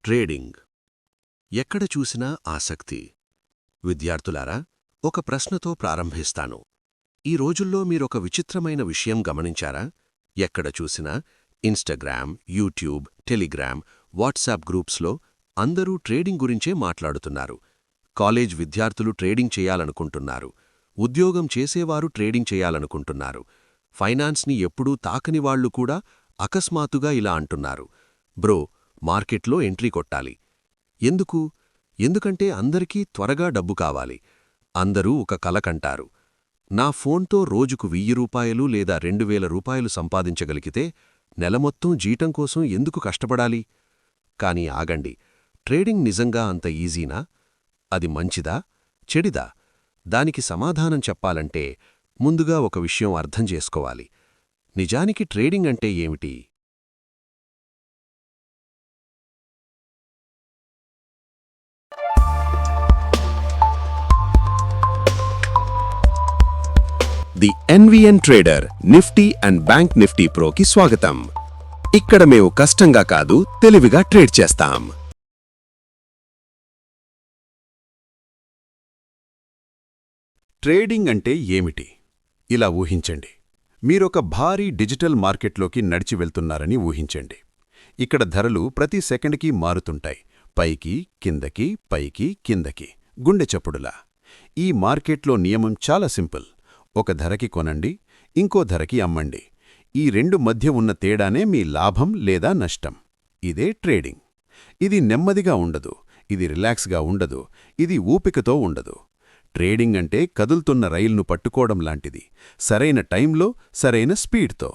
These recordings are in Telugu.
ట్రేడింగ్. ఎక్కడ చూసినా ఆసక్తి. విద్యార్థులారా, ఒక ప్రశ్నతో ప్రారంభిస్తాను. ఈ రోజుల్లో మీరొక విచిత్రమైన విషయం గమనించారా? ఎక్కడ చూసినా ఇన్స్టాగ్రామ్, యూట్యూబ్, టెలిగ్రామ్, వాట్సాప్ గ్రూప్స్లో అందరూ ట్రేడింగ్ గురించే మాట్లాడుతున్నారు. కాలేజ్ విద్యార్థులు ట్రేడింగ్ చేయాలనుకుంటున్నారు. ఉద్యోగం చేసేవారు ట్రేడింగ్ చేయాలనుకుంటున్నారు. ఫైనాన్స్ని ఎప్పుడూ తాకని వాళ్లు కూడా అకస్మాత్తుగా ఇలా అంటున్నారు, బ్రో, మార్కెట్లో ఎంట్రీ కొట్టాలి. ఎందుకు? ఎందుకంటే అందరికీ త్వరగా డబ్బు కావాలి. అందరూ ఒక కల కంటారు. నా ఫోన్తో రోజుకు 1000 రూపాయలు లేదా 2000 రూపాయలు సంపాదించగలిగితే నెలమొత్తం జీతం కోసం ఎందుకు కష్టపడాలి? కాని ఆగండి, ట్రేడింగ్ నిజంగా అంత ఈజీనా? అది మంచిదా, చెడిదా? దానికి సమాధానం చెప్పాలంటే ముందుగా ఒక విషయం అర్థం చేసుకోవాలి. నిజానికి ట్రేడింగ్ అంటే ఏమిటి? The NVN trader Nifty and Bank Nifty ప్రోకి స్వాగతం. ఇక్కడ మేము కష్టంగా కాదు, తెలివిగా ట్రేడ్ చేస్తాం. ట్రేడింగ్ అంటే ఏమిటి? ఇలా ఊహించండి. మీరొక భారీ డిజిటల్ మార్కెట్లోకి నడిచి వెళ్తున్నారని ఊహించండి. ఇక్కడ ధరలు ప్రతి సెకండ్కి మారుతుంటాయి. పైకి, కిందకి, పైకి, కిందకి, గుండె చప్పుడులా. ఈ మార్కెట్లో నియమం చాలా సింపుల్. ఒక ధరకి కొనండి, ఇంకో ధరకి అమ్మండి. ఈ రెండు మధ్య ఉన్న తేడానే మీ లాభం లేదా నష్టం. ఇదే ట్రేడింగ్. ఇది నెమ్మదిగా ఉండదు, ఇది రిలాక్స్గా ఉండదు, ఇది ఊపికతో ఉండదు. ట్రేడింగ్ అంటే కదులుతున్న రైలును పట్టుకోవడం లాంటిది. సరైన టైంలో, సరైన స్పీడ్తో.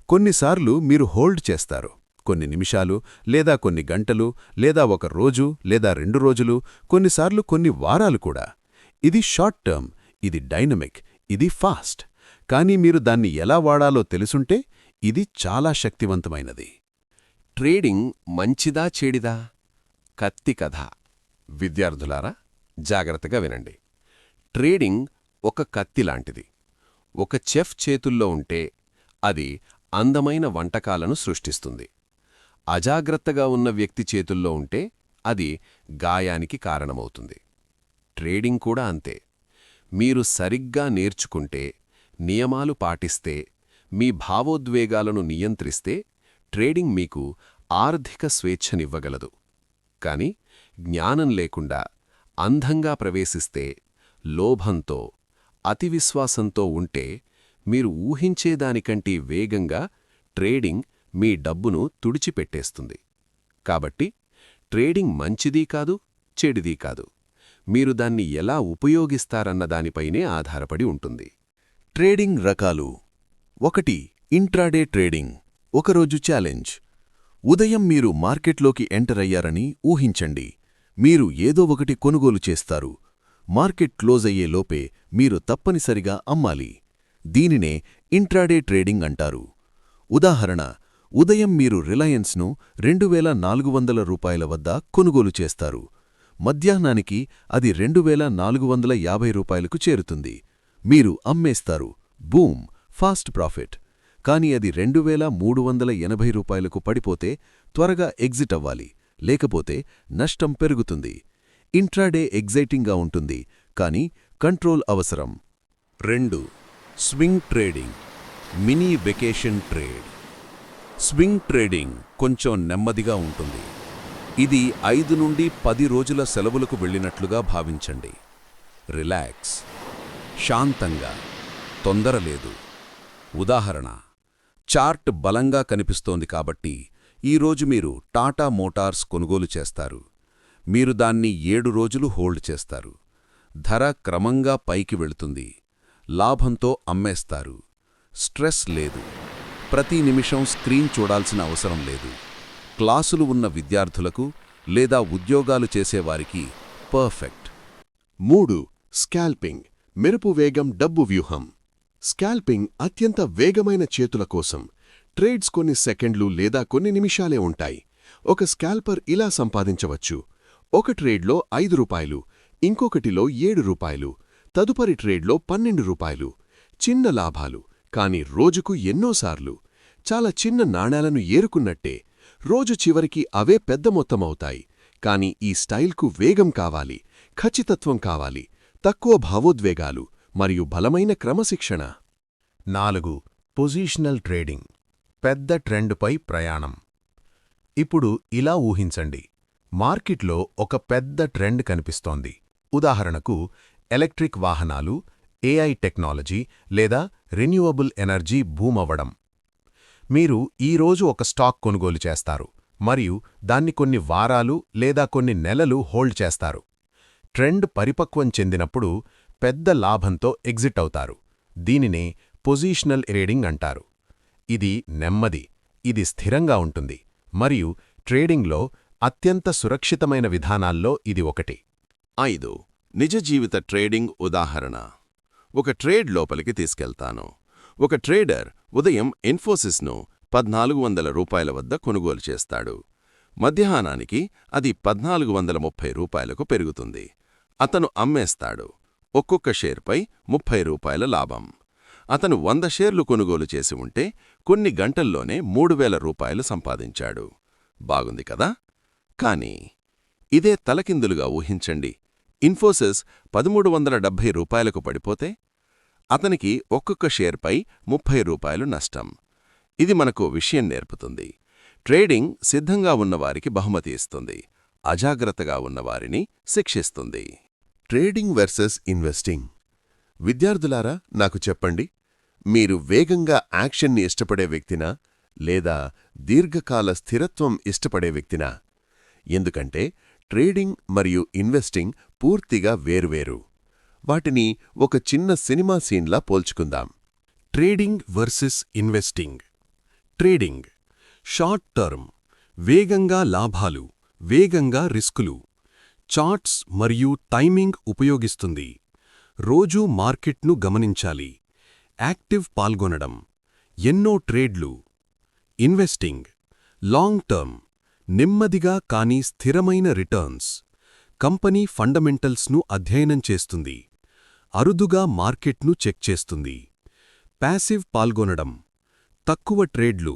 కొన్నిసార్లు మీరు హోల్డ్ చేస్తారు. కొన్ని నిమిషాలు, లేదా కొన్ని గంటలు, లేదా ఒక రోజు, లేదా 2 రోజులు, కొన్నిసార్లు కొన్ని వారాలు కూడా. ఇది షార్ట్ టర్మ్, ఇది డైనమిక్, ఇది ఫాస్ట్. కానీ మీరు దాన్ని ఎలా వాడాలో తెలుసుంటే ఇది చాలా శక్తివంతమైనది. ట్రేడింగ్ మంచిదా, చెడిదా? కత్తి కథ. విద్యార్థులారా, జాగ్రత్తగా వినండి. ట్రేడింగ్ ఒక కత్తిలాంటిది. ఒక చెఫ్ చేతుల్లో ఉంటే అది అందమైన వంటకాలను సృష్టిస్తుంది. అజాగ్రత్తగా ఉన్న వ్యక్తి చేతుల్లో ఉంటే అది గాయానికి కారణమవుతుంది. ట్రేడింగ్ కూడా అంతే. మీరు సరిగ్గా నేర్చుకుంటే, నియమాలు పాటిస్తే, మీ భావోద్వేగాలను నియంత్రిస్తే ట్రేడింగ్ మీకు ఆర్థిక స్వేచ్ఛనివ్వగలదు. కాని జ్ఞానం లేకుండా అంధంగా ప్రవేశిస్తే, లోభంతో, అతివిశ్వాసంతో ఉంటే మీరు ఊహించేదానికంటే వేగంగా ట్రేడింగ్ మీ డబ్బును తుడిచిపెట్టేస్తుంది. కాబట్టి ట్రేడింగ్ మంచిదీ కాదు, చెడిదీ కాదు. మీరు దాన్ని ఎలా ఉపయోగిస్తారన్న దానిపైనే ఆధారపడి ఉంటుంది. ట్రేడింగ్ రకాలు. 1. Intraday trading. ఒకరోజు ఛాలెంజ్. ఉదయం మీరు మార్కెట్లోకి ఎంటర్ అయ్యారని ఊహించండి. మీరు ఏదో ఒకటి కొనుగోలు చేస్తారు. మార్కెట్ క్లోజ్ అయ్యే లోపే మీరు తప్పనిసరిగా అమ్మాలి. దీనినే ఇంట్రాడే ట్రేడింగ్ అంటారు. ఉదాహరణ, ఉదయం మీరు రిలయన్స్ను 2400 రూపాయల వద్ద కొనుగోలు చేస్తారు. మధ్యాహ్నానికి అది 2450 రూపాయలకు చేరుతుంది. మీరు అమ్మేస్తారు. Boom, fast profit. కాని అది 2380 రూపాయలకు పడిపోతే త్వరగా ఎగ్జిట్ అవ్వాలి, లేకపోతే నష్టం పెరుగుతుంది. ఇంట్రాడే ఎగ్జైటింగ్గా ఉంటుంది, కాని కంట్రోల్ అవసరం. 2. Swing trading, mini vacation trade. Swing trading కొంచెం నెమ్మదిగా ఉంటుంది. ఇది 5 నుండి 10 రోజుల సెలవులకు వెళ్ళినట్లుగా భావించండి. రిలాక్స్, శాంతంగా, తొందరలేదు. ఉదాహరణ, చార్ట్ బలంగా కనిపిస్తోంది కాబట్టి ఈరోజు మీరు టాటా మోటార్స్ కొనుగోలు చేస్తారు. మీరు దాన్ని 7 రోజులు హోల్డ్ చేస్తారు. ధర క్రమంగా పైకి వెళుతుంది. లాభంతో అమ్మేస్తారు. స్ట్రెస్ లేదు. ప్రతి నిమిషం స్క్రీన్ చూడాల్సిన అవసరం లేదు. క్లాసులు ఉన్న విద్యార్థులకు లేదా ఉద్యోగాలు చేసేవారికి పర్ఫెక్ట్. 3. స్కాల్పింగ్, మెరుపు వేగం డబ్బు వ్యూహం. స్కాల్పింగ్ అత్యంత వేగమైన చేతుల కోసం. ట్రేడ్స్ కొన్ని సెకండ్లు లేదా కొన్ని నిమిషాలే ఉంటాయి. ఒక స్కాల్పర్ ఇలా సంపాదించవచ్చు. ఒక ట్రేడ్లో 5 రూపాయలు, ఇంకొకటిలో 7 రూపాయలు, తదుపరి ట్రేడ్లో 12 రూపాయలు. చిన్న లాభాలు, కాని రోజుకు ఎన్నోసార్లు. చాలా చిన్న నాణేలను ఏరుకున్నట్టే. రోజు చివరికి అవే పెద్ద మొత్తమవుతాయి. కాని ఈ స్టైల్కు వేగం కావాలి, ఖచ్చితత్వం కావాలి, తక్కువ భావోద్వేగాలు మరియు బలమైన క్రమశిక్షణ. 4. Positional trading. పెద్ద ట్రెండ్పై ప్రయాణం. ఇప్పుడు ఇలా ఊహించండి, మార్కెట్లో ఒక పెద్ద ట్రెండ్ కనిపిస్తోంది. ఉదాహరణకు ఎలక్ట్రిక్ వాహనాలు, ఏఐ టెక్నాలజీ లేదా రెన్యూవబుల్ ఎనర్జీ బూమవ్వడం. మీరు ఈరోజు ఒక స్టాక్ కొనుగోలు చేస్తారు మరియు దాన్ని కొన్ని వారాలు లేదా కొన్ని నెలలు హోల్డ్ చేస్తారు. ట్రెండ్ పరిపక్వం చెందినప్పుడు పెద్ద లాభంతో ఎగ్జిట్ అవుతారు. దీనినే పొజిషనల్ ట్రేడింగ్ అంటారు. ఇది నెమ్మది, ఇది స్థిరంగా ఉంటుంది మరియు ట్రేడింగ్లో అత్యంత సురక్షితమైన విధానాల్లో ఇది ఒకటి. 5. నిజ జీవిత ట్రేడింగ్ ఉదాహరణ. ఒక ట్రేడ్ లోపలికి తీసుకెళ్తాను. ఒక ట్రేడర్ ఉదయం ఇన్ఫోసిస్ను 1400 రూపాయల వద్ద కొనుగోలు చేస్తాడు. మధ్యాహ్నానికి అది 1430 రూపాయలకు పెరుగుతుంది. అతను అమ్మేస్తాడు. ఒక్కొక్క షేర్పై 30 రూపాయల లాభం. అతను 100 షేర్లు కొనుగోలు చేసి ఉంటే కొన్ని గంటల్లోనే 3000 రూపాయలు సంపాదించాడు. బాగుంది కదా? కానీ ఇదే తలకిందులుగా ఊహించండి. ఇన్ఫోసిస్ 1370 రూపాయలకు పడిపోతే అతనికి ఒక్కొక్క షేర్పై 30 రూపాయలు నష్టం. ఇది మనకు విషయం నేర్పుతుంది. ట్రేడింగ్ సిద్ధంగా ఉన్నవారికి బహుమతి ఇస్తుంది, అజాగ్రత్తగా ఉన్నవారిని శిక్షిస్తుంది. Trading versus investing. విద్యార్థులారా, నాకు చెప్పండి, మీరు వేగంగా యాక్షన్ని ఇష్టపడే వ్యక్తినా లేదా దీర్ఘకాల స్థిరత్వం ఇష్టపడే వ్యక్తినా? ఎందుకంటే ట్రేడింగ్ మరియు ఇన్వెస్టింగ్ పూర్తిగా వేర్వేరు. వాటిని ఒక చిన్న సినిమా సీన్లా పోల్చుకుందాం. Trading versus investing. Trading short term, వేగంగా లాభాలు, వేగంగా రిస్కులు. చార్ట్స్ మరియు టైమింగ్ ఉపయోగిస్తుంది. రోజూ మార్కెట్ను గమనించాలి. యాక్టివ్ పాల్గొనడం, ఎన్నో ట్రేడ్లు. ఇన్వెస్టింగ్ లాంగ్ టర్మ్, నెమ్మదిగా కానీ స్థిరమైన రిటర్న్స్. కంపెనీ ఫండమెంటల్స్ను అధ్యయనం చేస్తుంది. అరుదుగా మార్కెట్ను చెక్ చేస్తుంది. ప్యాసివ్ పాల్గొనడం, తక్కువ ట్రేడ్లు.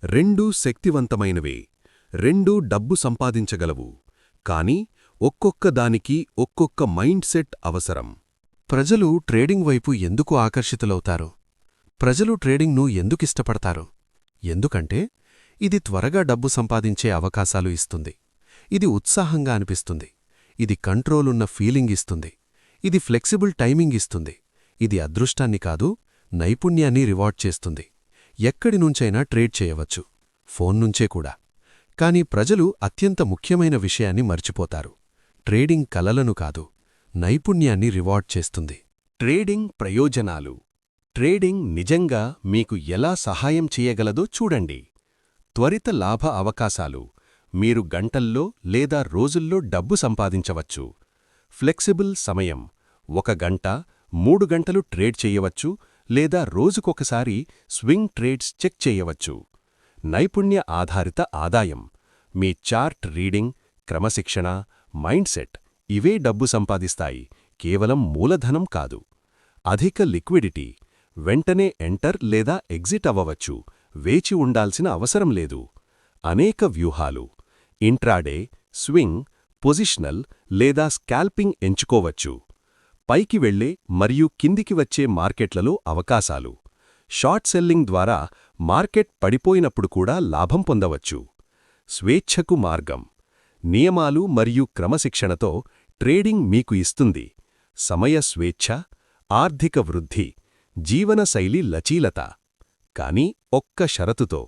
రెండూ శక్తివంతమైనవే, రెండూ డబ్బు సంపాదించగలవు. కానీ ఒక్కొక్క దానికి ఒక్కొక్క మైండ్ సెట్ అవసరం. ప్రజలు ట్రేడింగ్ వైపు ఎందుకు ఆకర్షితులవుతారు? ప్రజలు ట్రేడింగ్ను ఎందుకిష్టపడతారు? ఎందుకంటే ఇది త్వరగా డబ్బు సంపాదించే అవకాశాలు ఇస్తుంది. ఇది ఉత్సాహంగా అనిపిస్తుంది. ఇది కంట్రోలున్న ఫీలింగ్ ఇస్తుంది. ఇది ఫ్లెక్సిబుల్ టైమింగ్ ఇస్తుంది. ఇది అదృష్టాన్ని కాదు, నైపుణ్యాన్ని రివార్డ్ చేస్తుంది. ఎక్కడి నుంచైనా ట్రేడ్ చేయవచ్చు, ఫోన్ నుంచే కూడా. కానీ ప్రజలు అత్యంత ముఖ్యమైన విషయాన్ని మర్చిపోతారు. ట్రేడింగ్ కలలను కాదు, నైపుణ్యాన్ని రివార్డ్ చేస్తుంది. ట్రేడింగ్ ప్రయోజనాలు. ట్రేడింగ్ నిజంగా మీకు ఎలా సహాయం చేయగలదో చూడండి. త్వరిత లాభ అవకాశాలు. మీరు గంటల్లో లేదా రోజుల్లో డబ్బు సంపాదించవచ్చు. ఫ్లెక్సిబుల్ సమయం. 1 గంట, 3 గంటలు ట్రేడ్ చేయవచ్చు లేదా రోజుకొకసారి స్వింగ్ ట్రేడ్స్ చెక్ చేయవచ్చు. నైపుణ్య ఆధారిత ఆదాయం. మీ చార్ట్ రీడింగ్, క్రమశిక్షణ, మైండ్ సెట్ ఇవే డబ్బు సంపాదిస్తాయి, కేవలం మూలధనం కాదు. అధిక లిక్విడిటీ. వెంటనే ఎంటర్ లేదా ఎగ్జిట్ అవ్వవచ్చు, వేచి ఉండాల్సిన అవసరం లేదు. అనేక వ్యూహాలు. ఇంట్రాడే, స్వింగ్, పొజిషనల్ లేదా స్కాల్పింగ్ ఎంచుకోవచ్చు. పైకి వెళ్లే మరియు కిందికి వచ్చే మార్కెట్లలో అవకాశాలు. షార్ట్ సెల్లింగ్ ద్వారా మార్కెట్ పడిపోయినప్పుడు కూడా లాభం పొందవచ్చు. స్వేచ్ఛకు మార్గం. నియమాలు మరియు క్రమశిక్షణతో ట్రేడింగ్ మీకు ఇస్తుంది సమయ స్వేచ్ఛ, ఆర్థిక వృద్ధి, జీవనశైలి లచీలత. కానీ ఒక్క షరతుతో: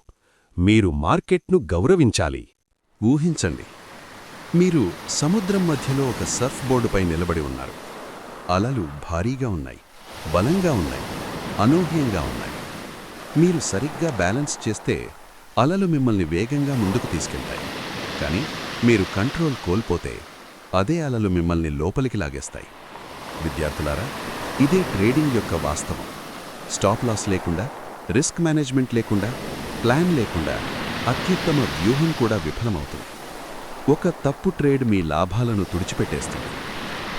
మీరు మార్కెట్ను గౌరవించాలి. ఊహించండి, మీరు సముద్రం మధ్యలో ఒక సర్ఫ్ బోర్డుపై నిలబడి ఉన్నారు. అలలు భారీగా ఉన్నాయి, బలంగా ఉన్నాయి, అనూహ్యంగా ఉన్నాయి. మీరు సరిగ్గా బ్యాలెన్స్ చేస్తే అలలు మిమ్మల్ని వేగంగా ముందుకు తీసుకెళ్తాయి. కానీ మీరు కంట్రోల్ కోల్పోతే అదే అలలు మిమ్మల్ని లోపలికి లాగేస్తాయి. విద్యార్థులారా, ఇదే ట్రేడింగ్ యొక్క వాస్తవం. స్టాప్ లాస్ లేకుండా, రిస్క్ మేనేజ్మెంట్ లేకుండా, ప్లాన్ లేకుండా అత్యుత్తమ వ్యూహం కూడా విఫలమవుతుంది. ఒక తప్పు ట్రేడ్ మీ లాభాలను తుడిచిపెట్టేస్తుంది.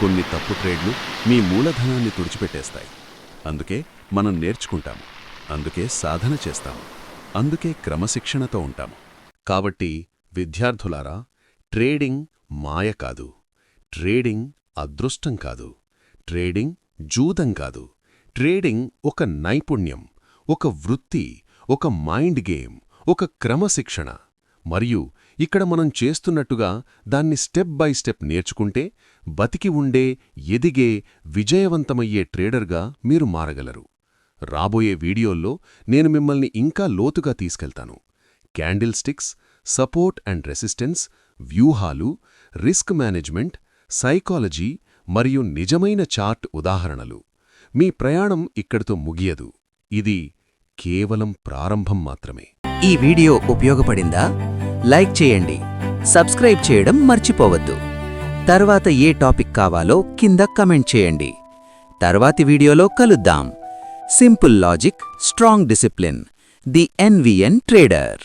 కొన్ని తప్పు ట్రేడ్లు మీ మూలధనాన్ని తుడిచిపెట్టేస్తాయి. అందుకే మనం నేర్చుకుంటాము, అందుకే సాధన చేస్తాము, అందుకే క్రమశిక్షణతో ఉంటాము. కాబట్టి విద్యార్థులారా, ట్రేడింగ్ మాయ కాదు, ట్రేడింగ్ అదృష్టం కాదు, ట్రేడింగ్ జూదం కాదు, ట్రేడింగ్ ఒక నైపుణ్యం, ఒక వృత్తి, ఒక మైండ్ గేమ్, ఒక క్రమశిక్షణ. మరియు ఇక్కడ మనం చేస్తున్నట్టుగా దాన్ని స్టెప్ బై స్టెప్ నేర్చుకుంటే బతికి ఉండే, ఎదిగే, విజయవంతమయ్యే ట్రేడర్గా మీరు మారగలరు. రాబోయే వీడియోల్లో నేను మిమ్మల్ని ఇంకా లోతుగా తీసుకెళ్తాను. Candle sticks, support and resistance, వ్యూహాలు, రిస్క్ మేనేజ్మెంట్, సైకాలజీ మరియు నిజమైన చార్ట్ ఉదాహరణలు. మీ ప్రయాణం ఇక్కడితో ముగియదు. ఇది కేవలం ప్రారంభం మాత్రమే. ఈ వీడియో ఉపయోగపడిందా? లైక్ చేయండి, సబ్స్క్రైబ్ చేయడం మర్చిపోవద్దు. తర్వాత ఏ టాపిక్ కావాలో కింద కమెంట్ చేయండి. తర్వాతి వీడియోలో కలుద్దాం. Simple logic, strong discipline, the NVN trader.